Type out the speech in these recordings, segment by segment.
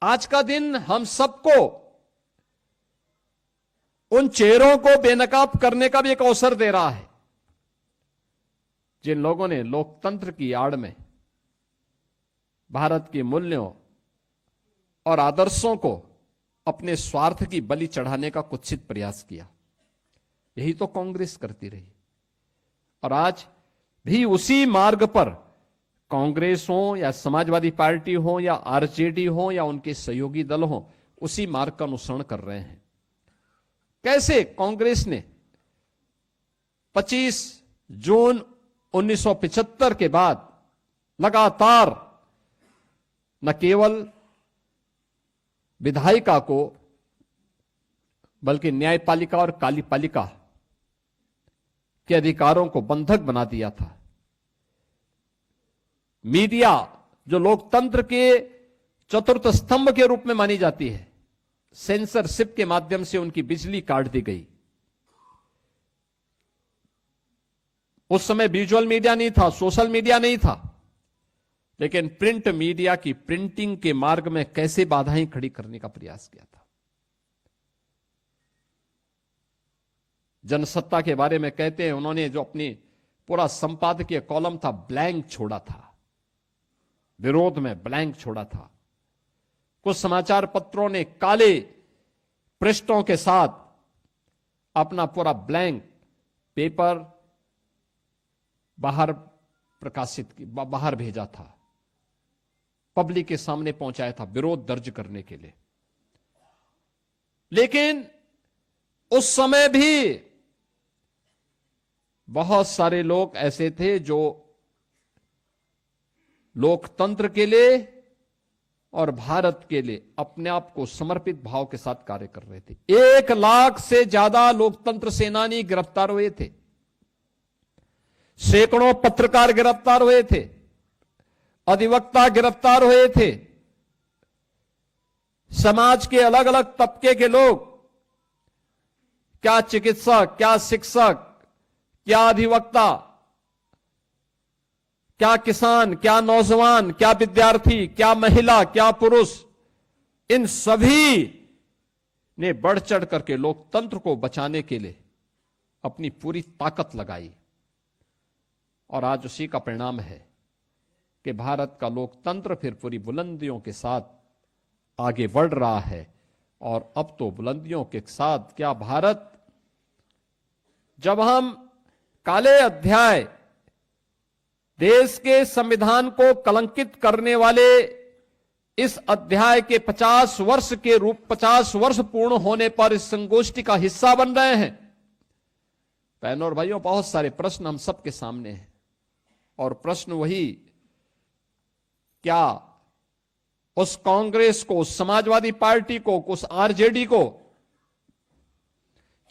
आज का दिन हम सबको उन चेहरों को बेनकाब करने का भी एक अवसर दे रहा है जिन लोगों ने लोकतंत्र की आड़ में भारत के मूल्यों और आदर्शों को अपने स्वार्थ की बलि चढ़ाने का कुत्सित प्रयास किया। यही तो कांग्रेस करती रही और आज भी उसी मार्ग पर कांग्रेस हो या समाजवादी पार्टी हो या आरजेडी हो या उनके सहयोगी दल हो, उसी मार्ग का अनुसरण कर रहे हैं। कैसे कांग्रेस ने 25 जून 1975 के बाद लगातार न केवल विधायिका को बल्कि न्यायपालिका और कार्यपालिका के अधिकारों को बंधक बना दिया था। मीडिया जो लोकतंत्र के चतुर्थ स्तंभ के रूप में मानी जाती है, सेंसरशिप के माध्यम से उनकी बिजली काट दी गई। उस समय विजुअल मीडिया नहीं था, सोशल मीडिया नहीं था, लेकिन प्रिंट मीडिया की प्रिंटिंग के मार्ग में कैसे बाधाएं खड़ी करने का प्रयास किया था। जनसत्ता के बारे में कहते हैं उन्होंने जो अपनी पूरा संपादकीय कॉलम था ब्लैंक छोड़ा था, विरोध में ब्लैंक छोड़ा था। कुछ समाचार पत्रों ने काले पृष्ठों के साथ अपना पूरा ब्लैंक पेपर बाहर भेजा था, पब्लिक के सामने पहुंचाया था विरोध दर्ज करने के लिए। लेकिन उस समय भी बहुत सारे लोग ऐसे थे जो लोकतंत्र के लिए और भारत के लिए अपने आप को समर्पित भाव के साथ कार्य कर रहे थे। 1 लाख से ज्यादा लोकतंत्र सेनानी गिरफ्तार हुए थे, सैकड़ों पत्रकार गिरफ्तार हुए थे, अधिवक्ता गिरफ्तार हुए थे, समाज के अलग अलग तबके के लोग, क्या चिकित्सक, क्या शिक्षक, क्या अधिवक्ता, क्या किसान, क्या नौजवान, क्या विद्यार्थी, क्या महिला, क्या पुरुष, इन सभी ने बढ़ चढ़ करके लोकतंत्र को बचाने के लिए अपनी पूरी ताकत लगाई। और आज उसी का परिणाम है कि भारत का लोकतंत्र फिर पूरी बुलंदियों के साथ आगे बढ़ रहा है। और अब तो बुलंदियों के साथ क्या भारत, जब हम काले अध्याय, देश के संविधान को कलंकित करने वाले इस अध्याय के 50 वर्ष पूर्ण होने पर इस संगोष्ठी का हिस्सा बन रहे हैं। बहनों और भाइयों, बहुत सारे प्रश्न हम सबके सामने हैं और प्रश्न वही, क्या उस कांग्रेस को, उस समाजवादी पार्टी को, उस आरजेडी को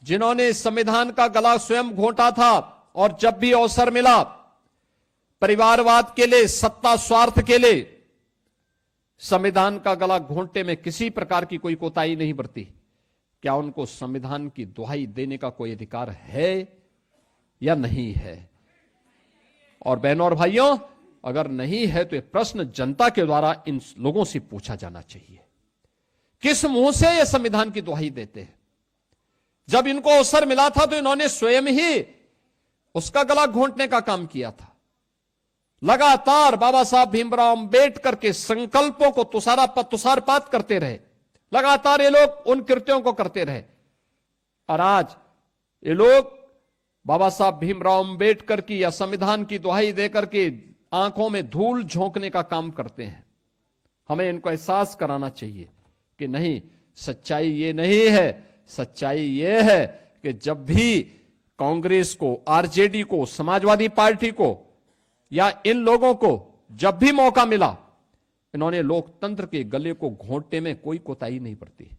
जिन्होंने संविधान का गला स्वयं घोंटा था और जब भी अवसर मिला परिवारवाद के लिए, सत्ता स्वार्थ के लिए संविधान का गला घोंटने में किसी प्रकार की कोई कोताही नहीं बरती, क्या उनको संविधान की दुहाई देने का कोई अधिकार है या नहीं है? और बहनों और भाइयों, अगर नहीं है तो यह प्रश्न जनता के द्वारा इन लोगों से पूछा जाना चाहिए, किस मुंह से यह संविधान की दुहाई देते हैं? जब इनको अवसर मिला था तो इन्होंने स्वयं ही उसका गला घोंटने का काम किया था। लगातार बाबा साहब भीमराव अंबेडकर के संकल्पों को तुषारपात करते रहे, लगातार ये लोग उन कृत्यों को करते रहे। और आज ये लोग बाबा साहब भीमराव अंबेडकर की या संविधान की दुहाई देकर के आंखों में धूल झोंकने का काम करते हैं। हमें इनको एहसास कराना चाहिए कि नहीं, सच्चाई ये नहीं है। सच्चाई ये है कि जब भी कांग्रेस को, आरजेडी को, समाजवादी पार्टी को या इन लोगों को जब भी मौका मिला, इन्होंने लोकतंत्र के गले को घोंटने में कोई कोताही नहीं बरती।